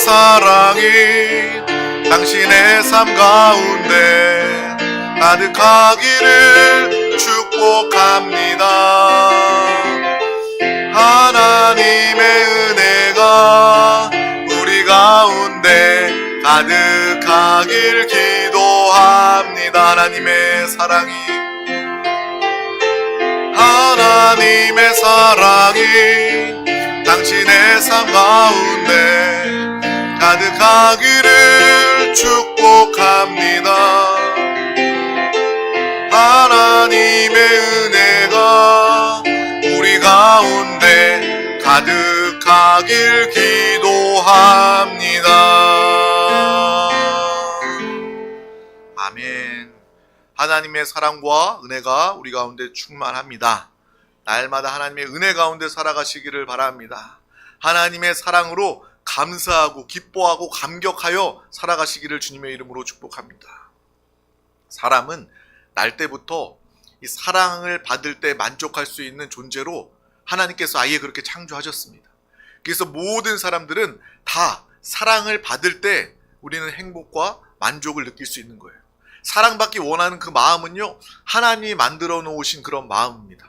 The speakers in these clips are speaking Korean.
사랑이 당신의 삶 가운데 가득하기를 축복합니다. 하나님의 은혜가 우리 가운데 가득하길 기도합니다. 하나님의 사랑이 당신의 삶 가운데 가득하기를 축복합니다. 하나님의 은혜가 우리 가운데 가득하길 기도합니다. 아멘. 하나님의 사랑과 은혜가 우리 가운데 충만합니다. 날마다 하나님의 은혜 가운데 살아가시기를 바랍니다. 하나님의 사랑으로 감사하고 기뻐하고 감격하여 살아가시기를 주님의 이름으로 축복합니다. 사람은 날 때부터 이 사랑을 받을 때 만족할 수 있는 존재로 하나님께서 아예 그렇게 창조하셨습니다. 그래서 모든 사람들은 다 사랑을 받을 때 우리는 행복과 만족을 느낄 수 있는 거예요. 사랑받기 원하는 그 마음은요, 하나님이 만들어 놓으신 그런 마음입니다.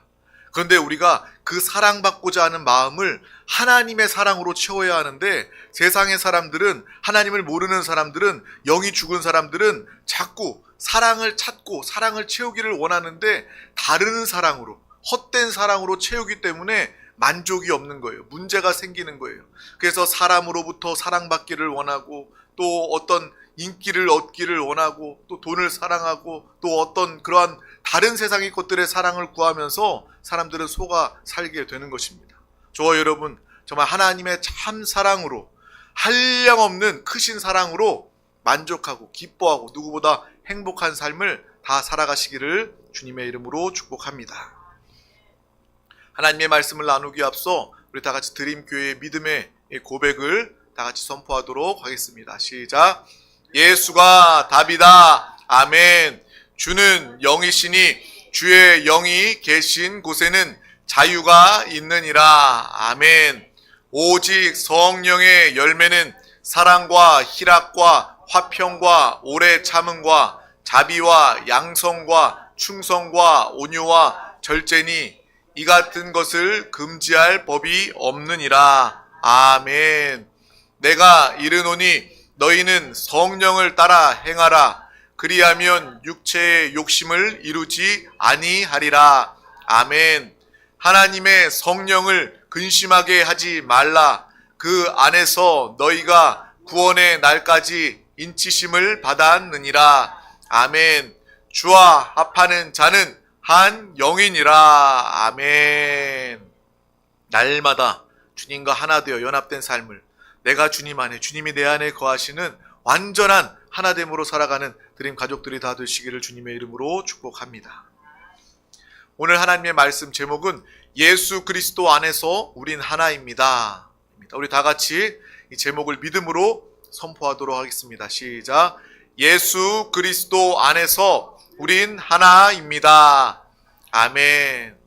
그런데 우리가 그 사랑받고자 하는 마음을 하나님의 사랑으로 채워야 하는데, 세상의 사람들은, 하나님을 모르는 사람들은, 영이 죽은 사람들은 자꾸 사랑을 찾고 사랑을 채우기를 원하는데 다른 사랑으로, 헛된 사랑으로 채우기 때문에 만족이 없는 거예요. 문제가 생기는 거예요. 그래서 사람으로부터 사랑받기를 원하고, 또 어떤 인기를 얻기를 원하고, 또 돈을 사랑하고, 또 어떤 그러한 다른 세상의 것들의 사랑을 구하면서 사람들은 속아 살게 되는 것입니다. 저와 여러분, 정말 하나님의 참 사랑으로, 한량없는 크신 사랑으로 만족하고 기뻐하고 누구보다 행복한 삶을 다 살아가시기를 주님의 이름으로 축복합니다. 하나님의 말씀을 나누기에 앞서 우리 다 같이 드림교회의 믿음의 고백을 다 같이 선포하도록 하겠습니다. 시작. 예수가 답이다. 아멘. 주는 영이시니 주의 영이 계신 곳에는 자유가 있느니라. 아멘. 오직 성령의 열매는 사랑과 희락과 화평과 오래 참음과 자비와 양성과 충성과 온유와 절제니 이 같은 것을 금지할 법이 없느니라. 아멘. 내가 이르노니 너희는 성령을 따라 행하라. 그리하면 육체의 욕심을 이루지 아니하리라. 아멘. 하나님의 성령을 근심하게 하지 말라. 그 안에서 너희가 구원의 날까지 인치심을 받았느니라. 아멘. 주와 합하는 자는 한 영이니라. 아멘. 날마다 주님과 하나 되어 연합된 삶을, 내가 주님 안에, 주님이 내 안에 거하시는 완전한 하나됨으로 살아가는 드림 가족들이 다 되시기를 주님의 이름으로 축복합니다. 오늘 하나님의 말씀 제목은 예수 그리스도 안에서 우린 하나입니다. 우리 다 같이 이 제목을 믿음으로 선포하도록 하겠습니다. 시작. 예수 그리스도 안에서 우린 하나입니다. 아멘.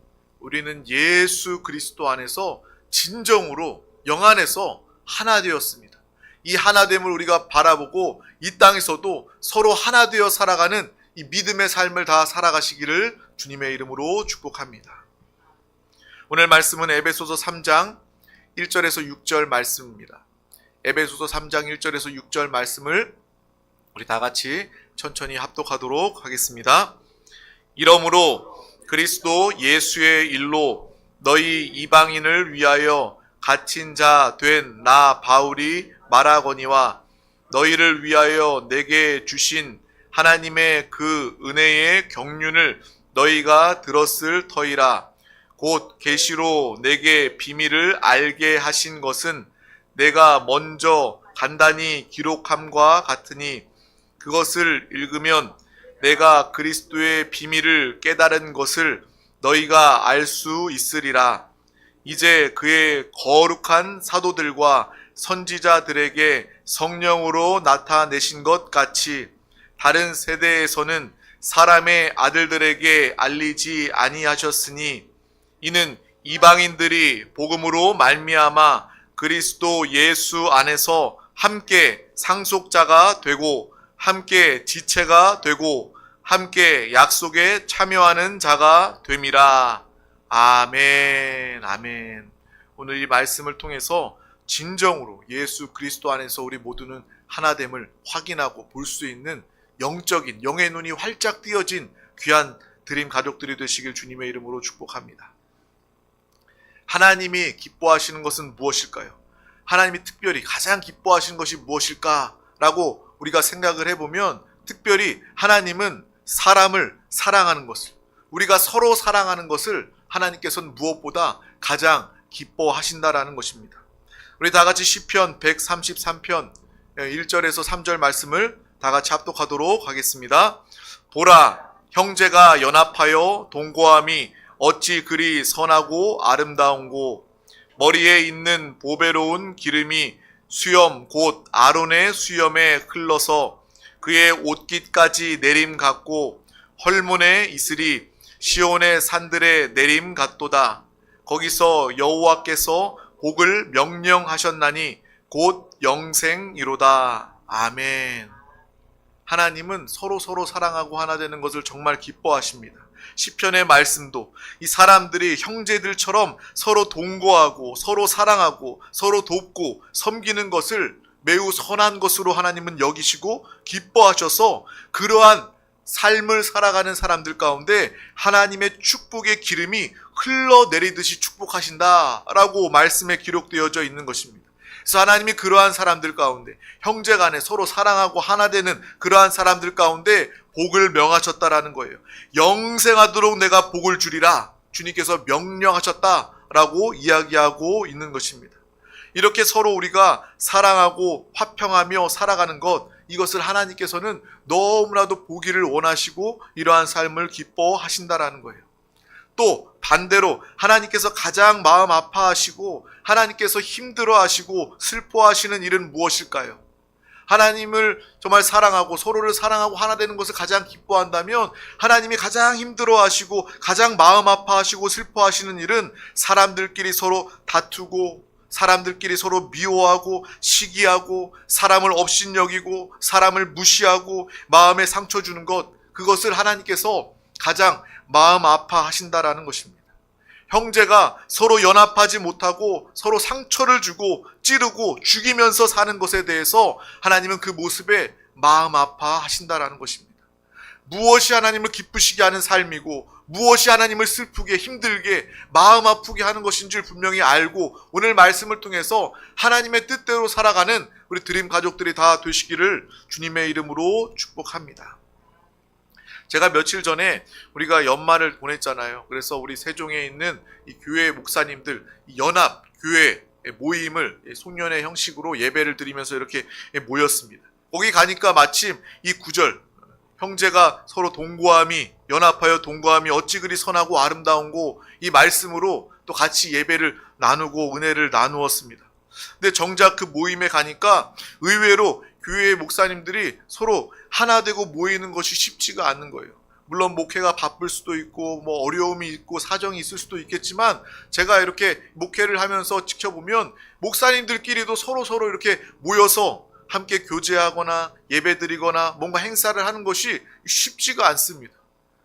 우리는 예수 그리스도 안에서 진정으로 영 안에서 하나 되었습니다. 이 하나됨을 우리가 바라보고 이 땅에서도 서로 하나 되어 살아가는 이 믿음의 삶을 다 살아가시기를 주님의 이름으로 축복합니다. 오늘 말씀은 에베소서 3장 1절에서 6절 말씀입니다. 에베소서 3장 1절에서 6절 말씀을 우리 다 같이 천천히 합독하도록 하겠습니다. 이러므로 그리스도 예수의 일로 너희 이방인을 위하여 갇힌 자 된 나 바울이 말하거니와 너희를 위하여 내게 주신 하나님의 그 은혜의 경륜을 너희가 들었을 터이라. 곧 계시로 내게 비밀을 알게 하신 것은 내가 먼저 간단히 기록함과 같으니 그것을 읽으면 내가 그리스도의 비밀을 깨달은 것을 너희가 알 수 있으리라. 이제 그의 거룩한 사도들과 선지자들에게 성령으로 나타내신 것 같이 다른 세대에서는 사람의 아들들에게 알리지 아니하셨으니 이는 이방인들이 복음으로 말미암아 그리스도 예수 안에서 함께 상속자가 되고 함께 지체가 되고 함께 약속에 참여하는 자가 됨이라. 아멘. 아멘. 오늘 이 말씀을 통해서 진정으로 예수 그리스도 안에서 우리 모두는 하나됨을 확인하고 볼 수 있는 영적인 영의 눈이 활짝 띄어진 귀한 드림 가족들이 되시길 주님의 이름으로 축복합니다. 하나님이 기뻐하시는 것은 무엇일까요? 하나님이 특별히 가장 기뻐하시는 것이 무엇일까라고 우리가 생각을 해보면 특별히 하나님은 사람을 사랑하는 것을, 우리가 서로 사랑하는 것을 하나님께서는 무엇보다 가장 기뻐하신다라는 것입니다. 우리 다 같이 시편 133편 1절에서 3절 말씀을 다 같이 합독하도록 하겠습니다. 보라, 형제가 연합하여 동거함이 어찌 그리 선하고 아름다운고, 머리에 있는 보배로운 기름이 수염 곧 아론의 수염에 흘러서 그의 옷깃까지 내림 같고, 헐몬에 이슬이 시온의 산들에 내림 같도다. 거기서 여호와께서 복을 명령하셨나니 곧 영생이로다. 아멘. 하나님은 서로 사랑하고 하나 되는 것을 정말 기뻐하십니다. 시편의 말씀도 이 사람들이 형제들처럼 서로 동거하고 서로 사랑하고 서로 돕고 섬기는 것을 매우 선한 것으로 하나님은 여기시고 기뻐하셔서 그러한 삶을 살아가는 사람들 가운데 하나님의 축복의 기름이 흘러내리듯이 축복하신다라고 말씀에 기록되어져 있는 것입니다. 그래서 하나님이 그러한 사람들 가운데 형제 간에 서로 사랑하고 하나 되는 그러한 사람들 가운데 복을 명하셨다라는 거예요. 영생하도록 내가 복을 주리라 주님께서 명령하셨다라고 이야기하고 있는 것입니다. 이렇게 서로 우리가 사랑하고 화평하며 살아가는 것, 이것을 하나님께서는 너무나도 보기를 원하시고 이러한 삶을 기뻐하신다라는 거예요. 또 반대로 하나님께서 가장 마음 아파하시고 하나님께서 힘들어하시고 슬퍼하시는 일은 무엇일까요? 하나님을 정말 사랑하고 서로를 사랑하고 하나 되는 것을 가장 기뻐한다면 하나님이 가장 힘들어하시고 가장 마음 아파하시고 슬퍼하시는 일은 사람들끼리 서로 다투고 사람들끼리 서로 미워하고 시기하고 사람을 업신여기고 사람을 무시하고 마음에 상처 주는 것, 그것을 하나님께서 가장 마음 아파하신다라는 것입니다. 형제가 서로 연합하지 못하고 서로 상처를 주고 찌르고 죽이면서 사는 것에 대해서 하나님은 그 모습에 마음 아파하신다라는 것입니다. 무엇이 하나님을 기쁘시게 하는 삶이고 무엇이 하나님을 슬프게 힘들게 마음 아프게 하는 것인지를 분명히 알고 오늘 말씀을 통해서 하나님의 뜻대로 살아가는 우리 드림 가족들이 다 되시기를 주님의 이름으로 축복합니다. 제가 며칠 전에 우리가 연말을 보냈잖아요. 그래서 우리 세종에 있는 이 교회 목사님들 이 연합 교회 모임을 송년회 형식으로 예배를 드리면서 이렇게 모였습니다. 거기 가니까 마침 이 구절, 형제가 서로 동거함이 연합하여 동거함이 어찌 그리 선하고 아름다운고, 이 말씀으로 또 같이 예배를 나누고 은혜를 나누었습니다. 근데 정작 그 모임에 가니까 의외로 교회의 목사님들이 서로 하나 되고 모이는 것이 쉽지가 않는 거예요. 물론 목회가 바쁠 수도 있고 뭐 어려움이 있고 사정이 있을 수도 있겠지만 제가 이렇게 목회를 하면서 지켜보면 목사님들끼리도 서로 이렇게 모여서 함께 교제하거나 예배드리거나 뭔가 행사를 하는 것이 쉽지가 않습니다.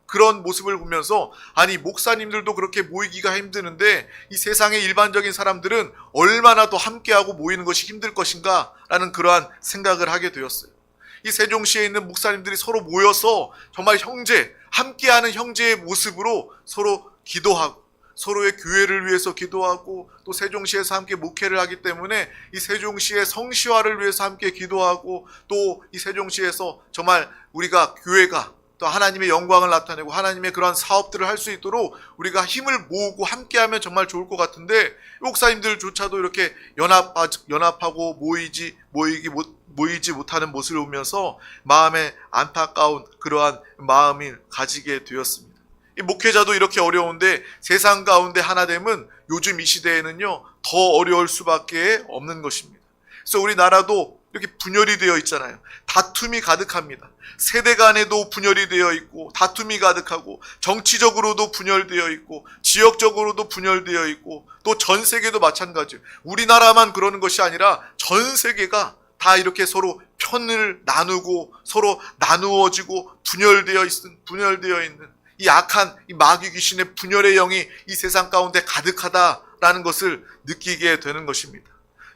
그런 모습을 보면서 아니 목사님들도 그렇게 모이기가 힘드는데 이 세상의 일반적인 사람들은 얼마나 더 함께하고 모이는 것이 힘들 것인가 라는 그러한 생각을 하게 되었어요. 이 세종시에 있는 목사님들이 서로 모여서 정말 형제, 함께하는 형제의 모습으로 서로 기도하고 서로의 교회를 위해서 기도하고 또 세종시에서 함께 목회를 하기 때문에 이 세종시의 성시화를 위해서 함께 기도하고 또 이 세종시에서 정말 우리가 교회가 또 하나님의 영광을 나타내고 하나님의 그런 사업들을 할 수 있도록 우리가 힘을 모으고 함께하면 정말 좋을 것 같은데 목사님들조차도 이렇게 연합하고 모이지 못하는 모습을 보면서 마음에 안타까운 그러한 마음을 가지게 되었습니다. 이 목회자도 이렇게 어려운데 세상 가운데 하나됨은 요즘 이 시대에는요 더 어려울 수밖에 없는 것입니다. 그래서 우리나라도 이렇게 분열이 되어 있잖아요. 다툼이 가득합니다. 세대 간에도 분열이 되어 있고 다툼이 가득하고 정치적으로도 분열되어 있고 지역적으로도 분열되어 있고 또 전 세계도 마찬가지예요. 우리나라만 그러는 것이 아니라 전 세계가 다 이렇게 서로 편을 나누고 서로 나누어지고 분열되어 있는 이 악한 이 마귀 귀신의 분열의 영이 이 세상 가운데 가득하다라는 것을 느끼게 되는 것입니다.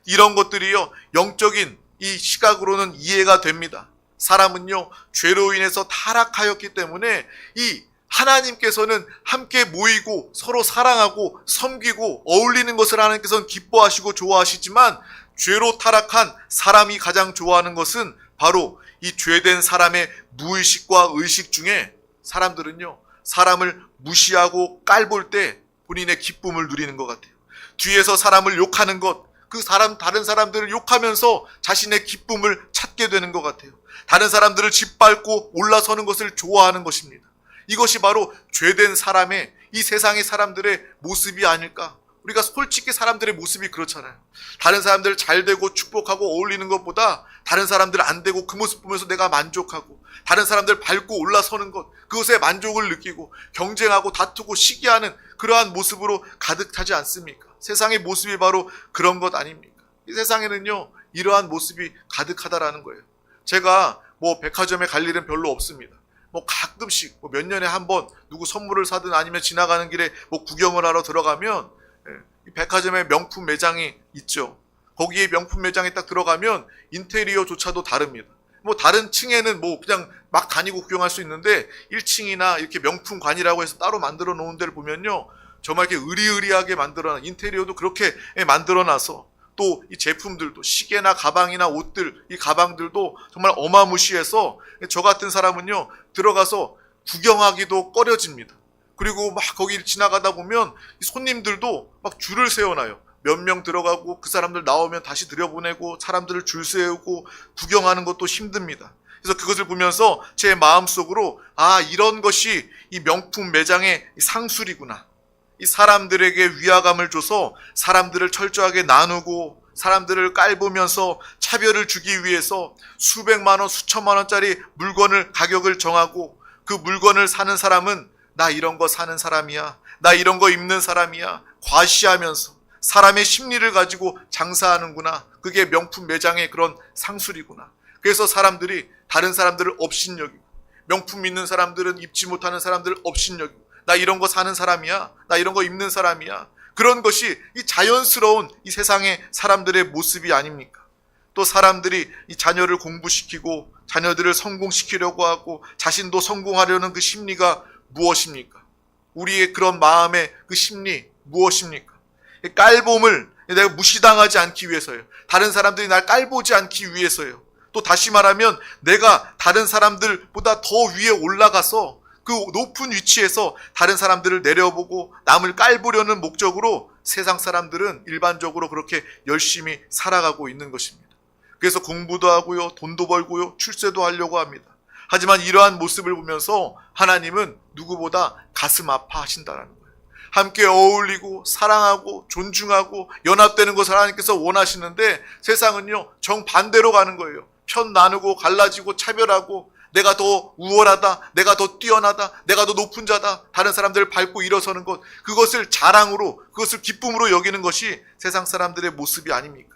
이런 것들이요, 영적인 이 시각으로는 이해가 됩니다. 사람은요, 죄로 인해서 타락하였기 때문에 이 하나님께서는 함께 모이고 서로 사랑하고 섬기고 어울리는 것을 하나님께서는 기뻐하시고 좋아하시지만, 죄로 타락한 사람이 가장 좋아하는 것은 바로 이 죄된 사람의 무의식과 의식 중에 사람들은요, 사람을 무시하고 깔볼 때 본인의 기쁨을 누리는 것 같아요. 뒤에서 사람을 욕하는 것, 다른 사람들을 욕하면서 자신의 기쁨을 찾게 되는 것 같아요. 다른 사람들을 짓밟고 올라서는 것을 좋아하는 것입니다. 이것이 바로 죄된 사람의, 이 세상의 사람들의 모습이 아닐까. 우리가 솔직히 사람들의 모습이 그렇잖아요. 다른 사람들 잘 되고 축복하고 어울리는 것보다 다른 사람들 안 되고 그 모습 보면서 내가 만족하고, 다른 사람들 밟고 올라서는 것, 그것에 만족을 느끼고 경쟁하고 다투고 시기하는 그러한 모습으로 가득 차지 않습니까? 세상의 모습이 바로 그런 것 아닙니까? 이 세상에는요, 이러한 모습이 가득하다라는 거예요. 제가 백화점에 갈 일은 별로 없습니다. 가끔씩 몇 년에 한 번 누구 선물을 사든 아니면 지나가는 길에 구경을 하러 들어가면, 이 백화점에 명품 매장이 있죠. 거기에 명품 매장에 딱 들어가면 인테리어조차도 다릅니다. 다른 층에는 그냥 막 다니고 구경할 수 있는데 1층이나 이렇게 명품관이라고 해서 따로 만들어 놓은 데를 보면요, 정말 이렇게 의리의리하게 만들어놔, 인테리어도 그렇게 만들어놔서, 또 이 제품들도 시계나 가방이나 옷들, 이 가방들도 정말 어마무시해서 저 같은 사람은요, 들어가서 구경하기도 꺼려집니다. 그리고 막 거기 지나가다 보면 손님들도 막 줄을 세워놔요. 몇 명 들어가고 그 사람들 나오면 다시 들여보내고 사람들을 줄 세우고 구경하는 것도 힘듭니다. 그래서 그것을 보면서 제 마음속으로, 이런 것이 이 명품 매장의 상술이구나. 이 사람들에게 위화감을 줘서 사람들을 철저하게 나누고 사람들을 깔보면서 차별을 주기 위해서 수백만 원, 수천만 원짜리 물건을 가격을 정하고, 그 물건을 사는 사람은 나 이런 거 사는 사람이야, 나 이런 거 입는 사람이야, 과시하면서 사람의 심리를 가지고 장사하는구나. 그게 명품 매장의 그런 상술이구나. 그래서 사람들이 다른 사람들을 업신여기고, 명품 있는 사람들은 입지 못하는 사람들을 업신여기고, 나 이런 거 사는 사람이야, 나 이런 거 입는 사람이야. 그런 것이 이 자연스러운 이 세상의 사람들의 모습이 아닙니까? 또 사람들이 이 자녀를 공부시키고 자녀들을 성공시키려고 하고 자신도 성공하려는 그 심리가 무엇입니까? 우리의 그런 마음의 그 심리 무엇입니까? 깔봄을 내가 무시당하지 않기 위해서요. 다른 사람들이 날 깔보지 않기 위해서요. 또 다시 말하면 내가 다른 사람들보다 더 위에 올라가서 그 높은 위치에서 다른 사람들을 내려보고 남을 깔보려는 목적으로 세상 사람들은 일반적으로 그렇게 열심히 살아가고 있는 것입니다. 그래서 공부도 하고요, 돈도 벌고요, 출세도 하려고 합니다. 하지만 이러한 모습을 보면서 하나님은 누구보다 가슴 아파하신다는 거예요. 함께 어울리고 사랑하고 존중하고 연합되는 것을 하나님께서 원하시는데, 세상은요 정반대로 가는 거예요. 편 나누고 갈라지고 차별하고, 내가 더 우월하다, 내가 더 뛰어나다, 내가 더 높은 자다, 다른 사람들을 밟고 일어서는 것, 그것을 자랑으로, 그것을 기쁨으로 여기는 것이 세상 사람들의 모습이 아닙니까?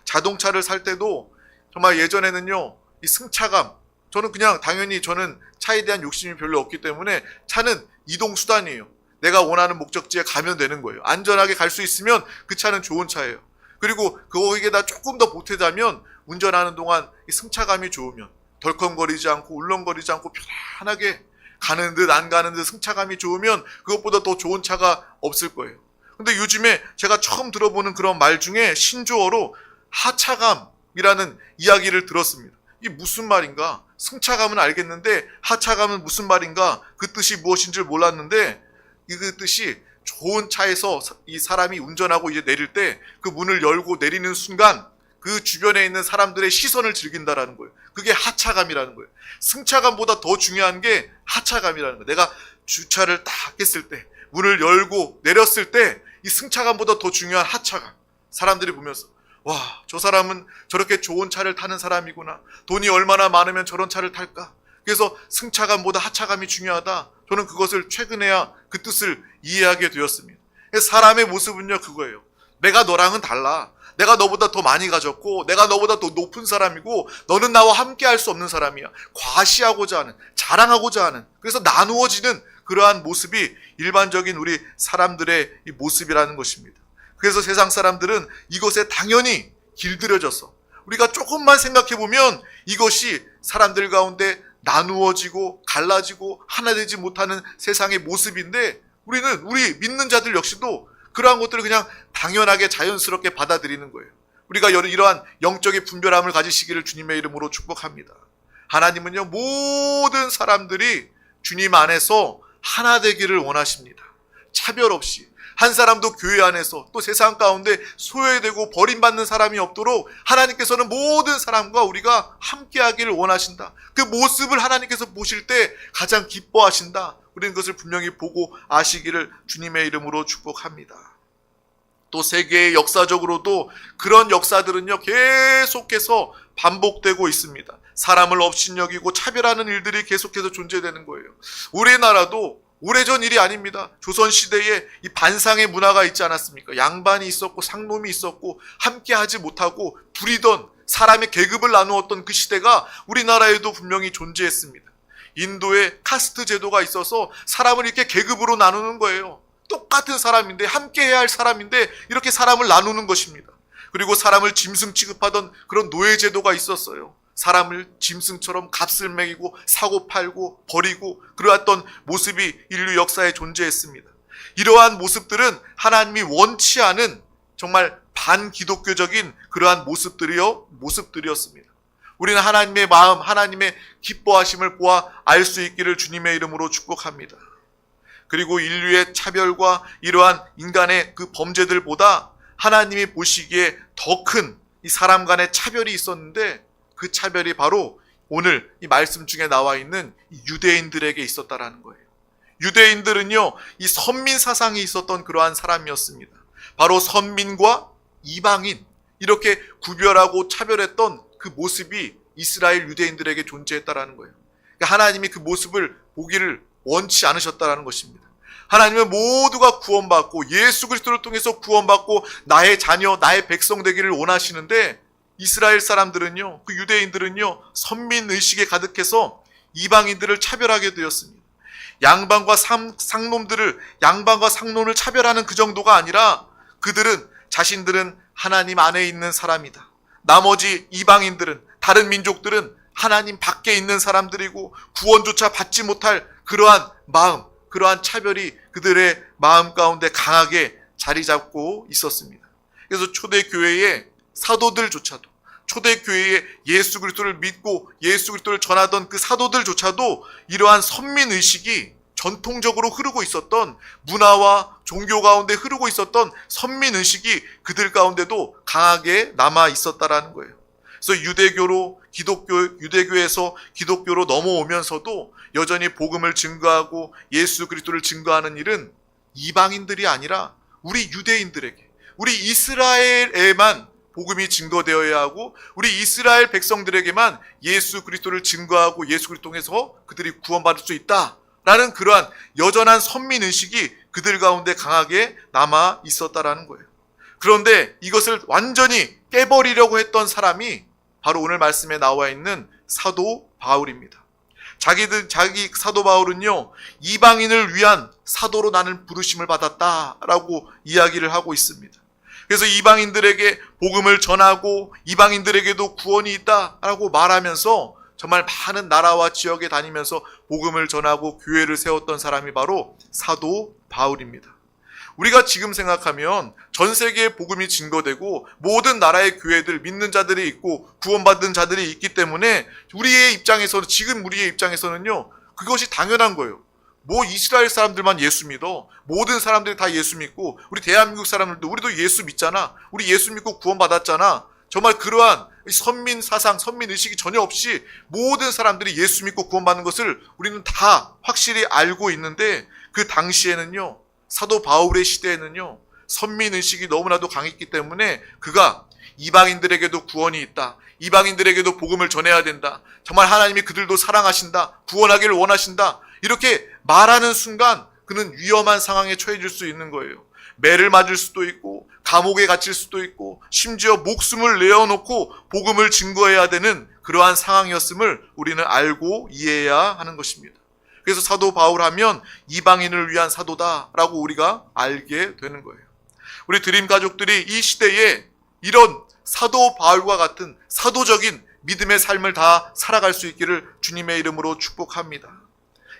자동차를 살 때도 정말 예전에는요, 이 승차감, 저는 그냥 당연히 저는 차에 대한 욕심이 별로 없기 때문에 차는 이동수단이에요. 내가 원하는 목적지에 가면 되는 거예요. 안전하게 갈 수 있으면 그 차는 좋은 차예요. 그리고 거기에다 조금 더 보태자면, 운전하는 동안 이 승차감이 좋으면, 덜컹거리지 않고 울렁거리지 않고 편안하게 가는 듯 안 가는 듯 승차감이 좋으면 그것보다 더 좋은 차가 없을 거예요. 근데 요즘에 제가 처음 들어보는 그런 말 중에 신조어로 하차감이라는 이야기를 들었습니다. 이게 무슨 말인가? 승차감은 알겠는데 하차감은 무슨 말인가? 그 뜻이 무엇인 줄 몰랐는데, 그 뜻이 좋은 차에서 이 사람이 운전하고 이제 내릴 때 그 문을 열고 내리는 순간 그 주변에 있는 사람들의 시선을 즐긴다라는 거예요. 그게 하차감이라는 거예요. 승차감보다 더 중요한 게 하차감이라는 거예요. 내가 주차를 딱 했을 때, 문을 열고 내렸을 때 이 승차감보다 더 중요한 하차감. 사람들이 보면서, 와, 저 사람은 저렇게 좋은 차를 타는 사람이구나. 돈이 얼마나 많으면 저런 차를 탈까? 그래서 승차감보다 하차감이 중요하다. 저는 그것을 최근에야 그 뜻을 이해하게 되었습니다. 사람의 모습은요 그거예요. 내가 너랑은 달라. 내가 너보다 더 많이 가졌고 내가 너보다 더 높은 사람이고 너는 나와 함께 할 수 없는 사람이야. 과시하고자 하는, 자랑하고자 하는, 그래서 나누어지는 그러한 모습이 일반적인 우리 사람들의 이 모습이라는 것입니다. 그래서 세상 사람들은 이것에 당연히 길들여져서, 우리가 조금만 생각해 보면 이것이 사람들 가운데 나누어지고 갈라지고 하나 되지 못하는 세상의 모습인데, 우리는, 우리 믿는 자들 역시도 그러한 것들을 그냥 당연하게 자연스럽게 받아들이는 거예요. 우리가 이러한 영적인 분별함을 가지시기를 주님의 이름으로 축복합니다. 하나님은요, 모든 사람들이 주님 안에서 하나 되기를 원하십니다. 차별 없이. 한 사람도 교회 안에서 또 세상 가운데 소외되고 버림받는 사람이 없도록 하나님께서는 모든 사람과 우리가 함께하기를 원하신다. 그 모습을 하나님께서 보실 때 가장 기뻐하신다. 우리는 그것을 분명히 보고 아시기를 주님의 이름으로 축복합니다. 또 세계의 역사적으로도 그런 역사들은요, 계속해서 반복되고 있습니다. 사람을 업신여기고 차별하는 일들이 계속해서 존재되는 거예요. 우리나라도 오래전 일이 아닙니다. 조선시대에 이 반상의 문화가 있지 않았습니까? 양반이 있었고 상놈이 있었고 함께 하지 못하고 부리던, 사람의 계급을 나누었던 그 시대가 우리나라에도 분명히 존재했습니다. 인도에 카스트 제도가 있어서 사람을 이렇게 계급으로 나누는 거예요. 똑같은 사람인데, 함께 해야 할 사람인데 이렇게 사람을 나누는 것입니다. 그리고 사람을 짐승 취급하던 그런 노예 제도가 있었어요. 사람을 짐승처럼 값을 매기고 사고 팔고 버리고 그러했던 모습이 인류 역사에 존재했습니다. 이러한 모습들은 하나님이 원치 않은 정말 반기독교적인 그러한 모습들이었습니다. 우리는 하나님의 마음, 하나님의 기뻐하심을 보아 알 수 있기를 주님의 이름으로 축복합니다. 그리고 인류의 차별과 이러한 인간의 그 범죄들보다 하나님이 보시기에 더 큰 이 사람 간의 차별이 있었는데, 그 차별이 바로 오늘 이 말씀 중에 나와 있는 유대인들에게 있었다라는 거예요. 유대인들은요, 이 선민 사상이 있었던 그러한 사람이었습니다. 바로 선민과 이방인, 이렇게 구별하고 차별했던 그 모습이 이스라엘 유대인들에게 존재했다라는 거예요. 그러니까 하나님이 그 모습을 보기를 원치 않으셨다라는 것입니다. 하나님은 모두가 구원받고 예수 그리스도를 통해서 구원받고 나의 자녀, 나의 백성 되기를 원하시는데, 이스라엘 사람들은요, 그 유대인들은요, 선민의식에 가득해서 이방인들을 차별하게 되었습니다. 양반과 상놈을 차별하는 그 정도가 아니라 그들은 자신들은 하나님 안에 있는 사람이다. 나머지 이방인들은, 다른 민족들은 하나님 밖에 있는 사람들이고 구원조차 받지 못할 그러한 마음, 그러한 차별이 그들의 마음 가운데 강하게 자리 잡고 있었습니다. 그래서 초대교회의 사도들조차도, 초대교회에 예수 그리스도를 믿고 예수 그리스도를 전하던 그 사도들조차도 이러한 선민의식이 전통적으로 흐르고 있었던, 문화와 종교 가운데 흐르고 있었던 선민의식이 그들 가운데도 강하게 남아 있었다라는 거예요. 그래서 유대교에서 기독교로 넘어오면서도 여전히 복음을 증거하고 예수 그리스도를 증거하는 일은 이방인들이 아니라 우리 유대인들에게, 우리 이스라엘에만 복음이 증거되어야 하고, 우리 이스라엘 백성들에게만 예수 그리스도를 증거하고 예수 그리스도 통해서 그들이 구원받을 수 있다라는 그러한 여전한 선민의식이 그들 가운데 강하게 남아 있었다라는 거예요. 그런데 이것을 완전히 깨버리려고 했던 사람이 바로 오늘 말씀에 나와 있는 사도 바울입니다. 자기 사도 바울은요, 이방인을 위한 사도로 나는 부르심을 받았다라고 이야기를 하고 있습니다. 그래서 이방인들에게 복음을 전하고 이방인들에게도 구원이 있다라고 말하면서 정말 많은 나라와 지역에 다니면서 복음을 전하고 교회를 세웠던 사람이 바로 사도 바울입니다. 우리가 지금 생각하면 전 세계에 복음이 증거되고 모든 나라의 교회들, 믿는 자들이 있고 구원받은 자들이 있기 때문에 지금 우리의 입장에서는요, 그것이 당연한 거예요. 뭐 이스라엘 사람들만 예수 믿어. 모든 사람들이 다 예수 믿고, 우리 대한민국 사람들도 우리도 예수 믿잖아. 우리 예수 믿고 구원받았잖아. 정말 그러한 선민 사상, 선민 의식이 전혀 없이 모든 사람들이 예수 믿고 구원받는 것을 우리는 다 확실히 알고 있는데, 그 당시에는요, 사도 바울의 시대에는요, 선민 의식이 너무나도 강했기 때문에 그가 이방인들에게도 구원이 있다, 이방인들에게도 복음을 전해야 된다, 정말 하나님이 그들도 사랑하신다, 구원하기를 원하신다, 이렇게 말하는 순간 그는 위험한 상황에 처해질 수 있는 거예요. 매를 맞을 수도 있고 감옥에 갇힐 수도 있고 심지어 목숨을 내어놓고 복음을 증거해야 되는 그러한 상황이었음을 우리는 알고 이해해야 하는 것입니다. 그래서 사도 바울 하면 이방인을 위한 사도다라고 우리가 알게 되는 거예요. 우리 드림 가족들이 이 시대에 이런 사도 바울과 같은 사도적인 믿음의 삶을 다 살아갈 수 있기를 주님의 이름으로 축복합니다.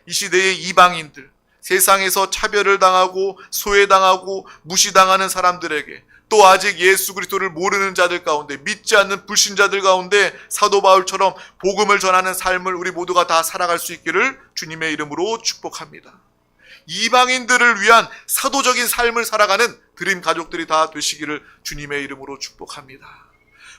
이 시대의 이방인들, 세상에서 차별을 당하고 소외당하고 무시당하는 사람들에게, 또 아직 예수 그리스도를 모르는 자들 가운데, 믿지 않는 불신자들 가운데 사도 바울처럼 복음을 전하는 삶을 우리 모두가 다 살아갈 수 있기를 주님의 이름으로 축복합니다. 이방인들을 위한 사도적인 삶을 살아가는 드림 가족들이 다 되시기를 주님의 이름으로 축복합니다.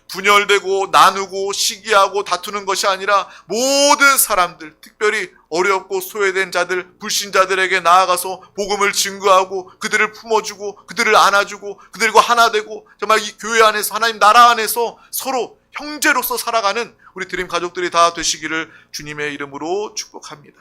분열되고 나누고 시기하고 다투는 것이 아니라 모든 사람들, 특별히 어렵고 소외된 자들, 불신자들에게 나아가서 복음을 증거하고 그들을 품어주고 그들을 안아주고 그들과 하나 되고 정말 이 교회 안에서 하나님 나라 안에서 서로 형제로서 살아가는 우리 드림 가족들이 다 되시기를 주님의 이름으로 축복합니다.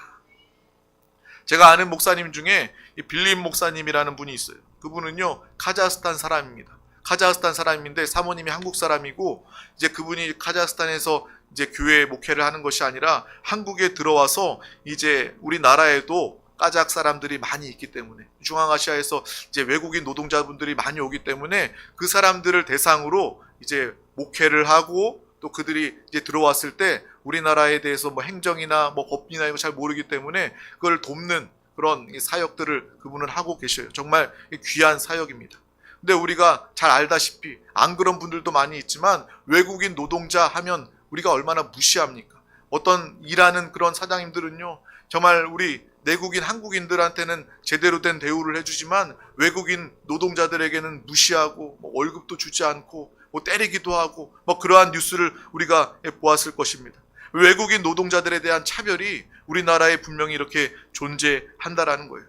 제가 아는 목사님 중에 빌림 목사님이라는 분이 있어요. 그분은요 카자흐스탄 사람입니다. 카자흐스탄 사람인데 사모님이 한국 사람이고, 이제 그분이 카자흐스탄에서 이제 교회 목회를 하는 것이 아니라 한국에 들어와서 이제 우리나라에도 카자흐 사람들이 많이 있기 때문에, 중앙아시아에서 이제 외국인 노동자분들이 많이 오기 때문에 그 사람들을 대상으로 이제 목회를 하고, 또 그들이 이제 들어왔을 때 우리나라에 대해서 뭐 행정이나 뭐 법이나 이거 잘 모르기 때문에 그걸 돕는 그런 사역들을 그분은 하고 계셔요. 정말 귀한 사역입니다. 근데 우리가 잘 알다시피 안 그런 분들도 많이 있지만 외국인 노동자 하면 우리가 얼마나 무시합니까? 어떤 일하는 그런 사장님들은요 정말 우리 내국인 한국인들한테는 제대로 된 대우를 해주지만 외국인 노동자들에게는 무시하고 뭐 월급도 주지 않고 뭐 때리기도 하고 뭐 그러한 뉴스를 우리가 보았을 것입니다. 외국인 노동자들에 대한 차별이 우리나라에 분명히 이렇게 존재한다라는 거예요.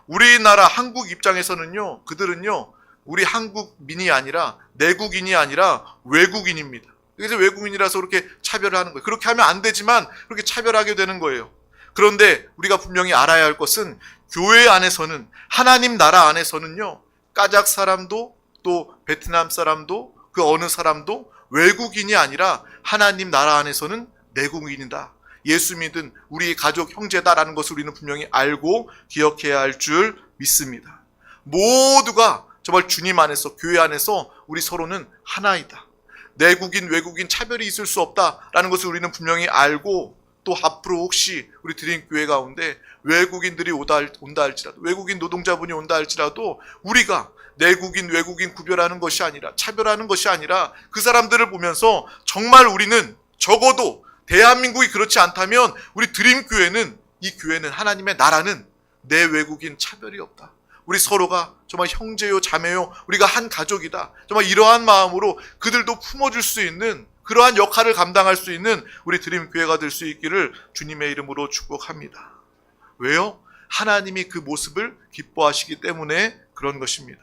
우리나라 한국 입장에서는요 그들은요 우리 한국민이 아니라 내국인이 아니라 외국인입니다. 그래서 외국인이라서 그렇게 차별을 하는 거예요. 그렇게 하면 안 되지만 그렇게 차별하게 되는 거예요. 그런데 우리가 분명히 알아야 할 것은 교회 안에서는, 하나님 나라 안에서는요 카자흐 사람도 또 베트남 사람도 그 어느 사람도 외국인이 아니라 하나님 나라 안에서는 내국인이다. 예수 믿은 우리 가족 형제다라는 것을 우리는 분명히 알고 기억해야 할 줄 믿습니다. 모두가 정말 주님 안에서, 교회 안에서 우리 서로는 하나이다. 내국인, 외국인 차별이 있을 수 없다라는 것을 우리는 분명히 알고, 또 앞으로 혹시 우리 드림 교회 가운데 외국인들이 온다 할지라도, 외국인 노동자분이 온다 할지라도 우리가 내국인, 외국인 구별하는 것이 아니라, 차별하는 것이 아니라 그 사람들을 보면서 정말 우리는 적어도 대한민국이 그렇지 않다면 우리 드림 교회는, 이 교회는, 하나님의 나라는 내 외국인 차별이 없다. 우리 서로가 정말 형제요 자매요 우리가 한 가족이다. 정말 이러한 마음으로 그들도 품어줄 수 있는 그러한 역할을 감당할 수 있는 우리 드림 교회가 될 수 있기를 주님의 이름으로 축복합니다. 왜요? 하나님이 그 모습을 기뻐하시기 때문에 그런 것입니다.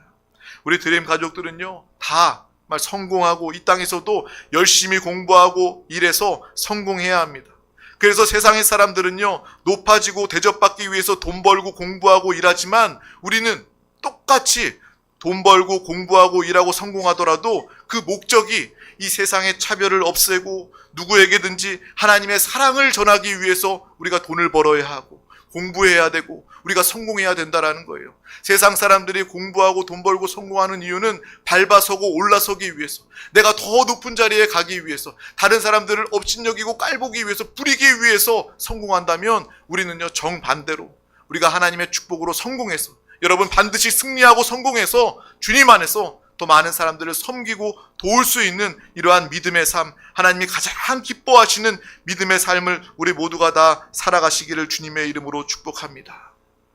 우리 드림 가족들은요 다 정말 성공하고 이 땅에서도 열심히 공부하고 일해서 성공해야 합니다. 그래서 세상의 사람들은요 높아지고 대접받기 위해서 돈 벌고 공부하고 일하지만 우리는 똑같이 돈 벌고 공부하고 일하고 성공하더라도 그 목적이 이 세상의 차별을 없애고 누구에게든지 하나님의 사랑을 전하기 위해서 우리가 돈을 벌어야 하고 공부해야 되고 우리가 성공해야 된다라는 거예요. 세상 사람들이 공부하고 돈 벌고 성공하는 이유는 밟아서고 올라서기 위해서, 내가 더 높은 자리에 가기 위해서, 다른 사람들을 업신여기고 깔보기 위해서, 부리기 위해서 성공한다면 우리는요 정반대로 우리가 하나님의 축복으로 성공해서, 여러분 반드시 승리하고 성공해서 주님 안에서 더 많은 사람들을 섬기고 도울 수 있는 이러한 믿음의 삶, 하나님이 가장 기뻐하시는 믿음의 삶을 우리 모두가 다 살아가시기를 주님의 이름으로 축복합니다.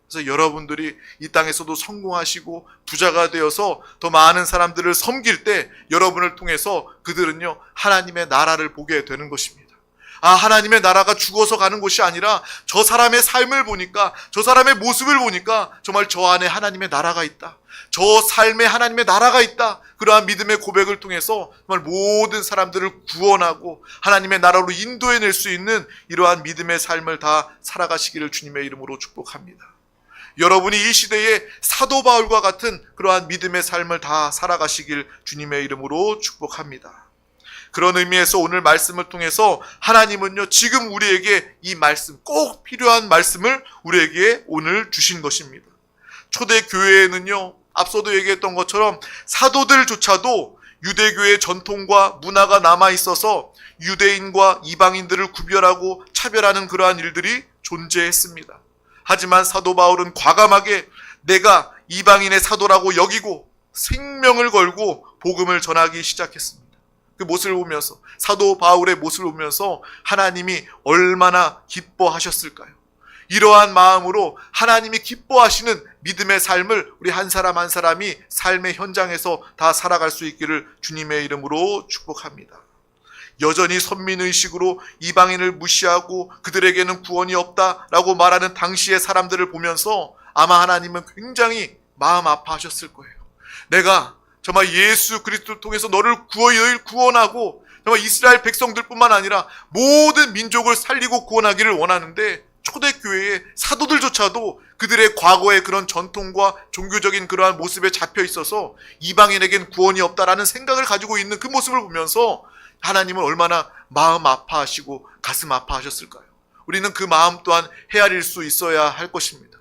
그래서 여러분들이 이 땅에서도 성공하시고 부자가 되어서 더 많은 사람들을 섬길 때 여러분을 통해서 그들은요 하나님의 나라를 보게 되는 것입니다. 아, 하나님의 나라가 죽어서 가는 것이 아니라 저 사람의 삶을 보니까, 저 사람의 모습을 보니까 정말 저 안에 하나님의 나라가 있다. 저 삶에 하나님의 나라가 있다. 그러한 믿음의 고백을 통해서 정말 모든 사람들을 구원하고 하나님의 나라로 인도해낼 수 있는 이러한 믿음의 삶을 다 살아가시기를 주님의 이름으로 축복합니다. 여러분이 이 시대에 사도 바울과 같은 그러한 믿음의 삶을 다 살아가시길 주님의 이름으로 축복합니다. 그런 의미에서 오늘 말씀을 통해서 하나님은요, 지금 우리에게 이 말씀, 꼭 필요한 말씀을 우리에게 오늘 주신 것입니다. 초대 교회에는요, 앞서도 얘기했던 것처럼 사도들조차도 유대교의 전통과 문화가 남아있어서 유대인과 이방인들을 구별하고 차별하는 그러한 일들이 존재했습니다. 하지만 사도 바울은 과감하게 내가 이방인의 사도라고 여기고 생명을 걸고 복음을 전하기 시작했습니다. 그 모습을 보면서, 사도 바울의 모습을 보면서 하나님이 얼마나 기뻐하셨을까요? 이러한 마음으로 하나님이 기뻐하시는 믿음의 삶을 우리 한 사람 한 사람이 삶의 현장에서 다 살아갈 수 있기를 주님의 이름으로 축복합니다. 여전히 선민의식으로 이방인을 무시하고 그들에게는 구원이 없다라고 말하는 당시의 사람들을 보면서 아마 하나님은 굉장히 마음 아파하셨을 거예요. 내가 정말 예수 그리스도를 통해서 너를 구원하고 정말 이스라엘 백성들뿐만 아니라 모든 민족을 살리고 구원하기를 원하는데, 초대교회의 사도들조차도 그들의 과거의 그런 전통과 종교적인 그러한 모습에 잡혀 있어서 이방인에겐 구원이 없다라는 생각을 가지고 있는 그 모습을 보면서 하나님은 얼마나 마음 아파하시고 가슴 아파하셨을까요? 우리는 그 마음 또한 헤아릴 수 있어야 할 것입니다.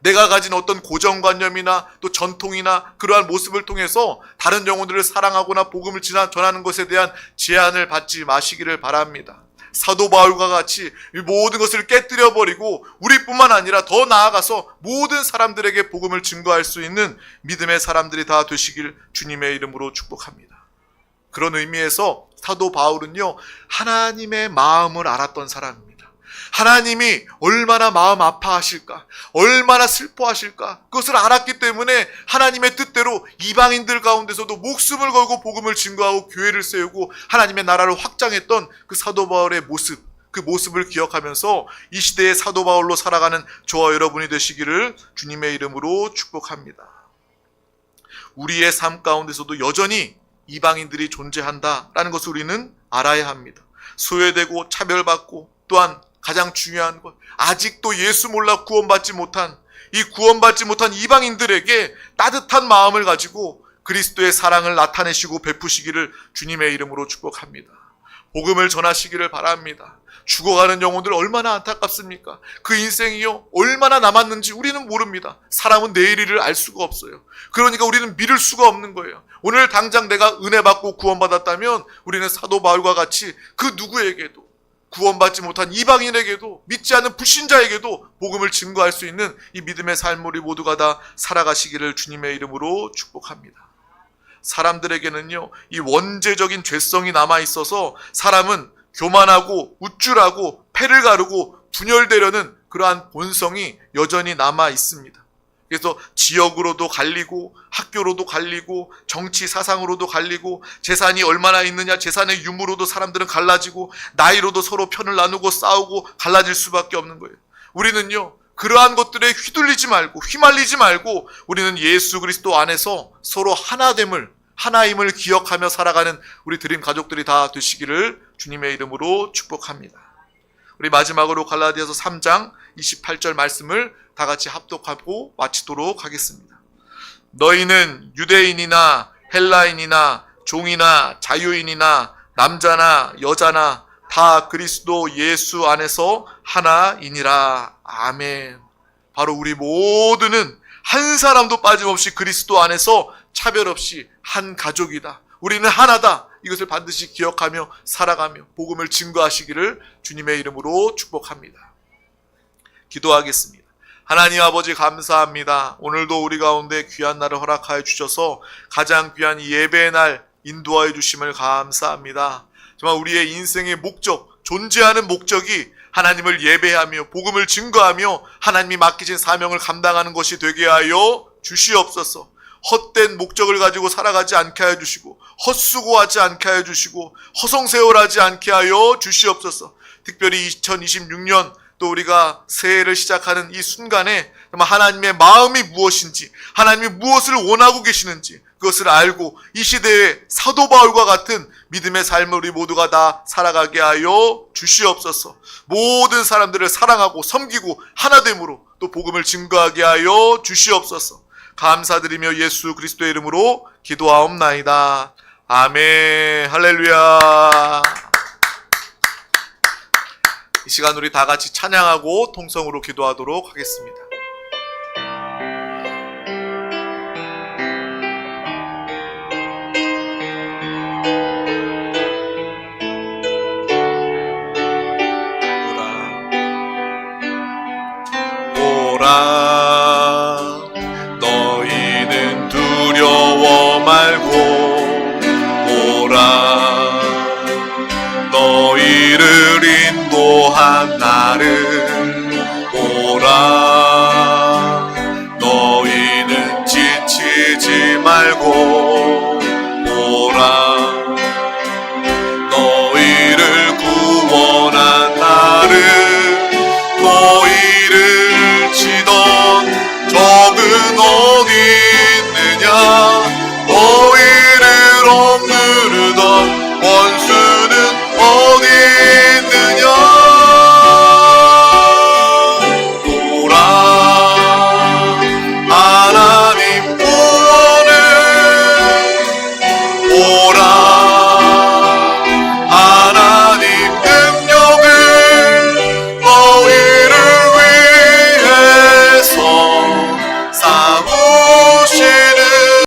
내가 가진 어떤 고정관념이나 또 전통이나 그러한 모습을 통해서 다른 영혼들을 사랑하거나 복음을 전하는 것에 대한 제한을 받지 마시기를 바랍니다. 사도 바울과 같이 모든 것을 깨뜨려버리고 우리뿐만 아니라 더 나아가서 모든 사람들에게 복음을 증거할 수 있는 믿음의 사람들이 다 되시길 주님의 이름으로 축복합니다. 그런 의미에서 사도 바울은요, 하나님의 마음을 알았던 사람입니다. 하나님이 얼마나 마음 아파하실까, 얼마나 슬퍼하실까, 그것을 알았기 때문에 하나님의 뜻대로 이방인들 가운데서도 목숨을 걸고 복음을 증거하고 교회를 세우고 하나님의 나라를 확장했던 그 사도 바울의 모습, 그 모습을 기억하면서 이 시대의 사도 바울로 살아가는 저와 여러분이 되시기를 주님의 이름으로 축복합니다. 우리의 삶 가운데서도 여전히 이방인들이 존재한다라는 것을 우리는 알아야 합니다. 소외되고 차별받고, 또한 가장 중요한 것, 아직도 예수 몰라 구원받지 못한 이방인들에게 따뜻한 마음을 가지고 그리스도의 사랑을 나타내시고 베푸시기를 주님의 이름으로 축복합니다. 복음을 전하시기를 바랍니다. 죽어가는 영혼들 얼마나 안타깝습니까? 그 인생이요, 얼마나 남았는지 우리는 모릅니다. 사람은 내일 일을 알 수가 없어요. 그러니까 우리는 믿을 수가 없는 거예요. 오늘 당장 내가 은혜 받고 구원받았다면 우리는 사도 바울과 같이 그 누구에게도, 구원받지 못한 이방인에게도, 믿지 않는 불신자에게도 복음을 증거할 수 있는 이 믿음의 삶을 우리 모두가 다 살아가시기를 주님의 이름으로 축복합니다. 사람들에게는요, 이 원죄적인 죄성이 남아있어서 사람은 교만하고 우쭐하고 패를 가르고 분열되려는 그러한 본성이 여전히 남아있습니다. 그래서 지역으로도 갈리고, 학교로도 갈리고, 정치 사상으로도 갈리고, 재산이 얼마나 있느냐, 재산의 유무로도 사람들은 갈라지고, 나이로도 서로 편을 나누고 싸우고 갈라질 수밖에 없는 거예요. 우리는요, 그러한 것들에 휘둘리지 말고 휘말리지 말고 우리는 예수 그리스도 안에서 서로 하나임을 기억하며 살아가는 우리 드림 가족들이 다 되시기를 주님의 이름으로 축복합니다. 우리 마지막으로 갈라디아서 3장 28절 말씀을 다 같이 합독하고 마치도록 하겠습니다. 너희는 유대인이나 헬라인이나 종이나 자유인이나 남자나 여자나 다 그리스도 예수 안에서 하나이니라. 아멘. 바로 우리 모두는 한 사람도 빠짐없이 그리스도 안에서 차별 없이 한 가족이다. 우리는 하나다. 이것을 반드시 기억하며 살아가며 복음을 증거하시기를 주님의 이름으로 축복합니다. 기도하겠습니다. 하나님 아버지 감사합니다. 오늘도 우리 가운데 귀한 날을 허락하여 주셔서 가장 귀한 예배의 날 인도하여 주심을 감사합니다. 정말 우리의 인생의 목적, 존재하는 목적이 하나님을 예배하며 복음을 증거하며 하나님이 맡기신 사명을 감당하는 것이 되게 하여 주시옵소서. 헛된 목적을 가지고 살아가지 않게 하여 주시고 헛수고하지 않게 하여 주시고 허송세월하지 않게 하여 주시옵소서. 특별히 2026년 또 우리가 새해를 시작하는 이 순간에 하나님의 마음이 무엇인지, 하나님이 무엇을 원하고 계시는지 그것을 알고 이 시대의 사도 바울과 같은 믿음의 삶을 우리 모두가 다 살아가게 하여 주시옵소서. 모든 사람들을 사랑하고 섬기고 하나됨으로 또 복음을 증거하게 하여 주시옵소서. 감사드리며 예수 그리스도의 이름으로 기도하옵나이다. 아멘. 할렐루야. 이 시간 우리 다 같이 찬양하고 통성으로 기도하도록 하겠습니다. 너희는 두려워 말고 보라. 너희를 인도한 나를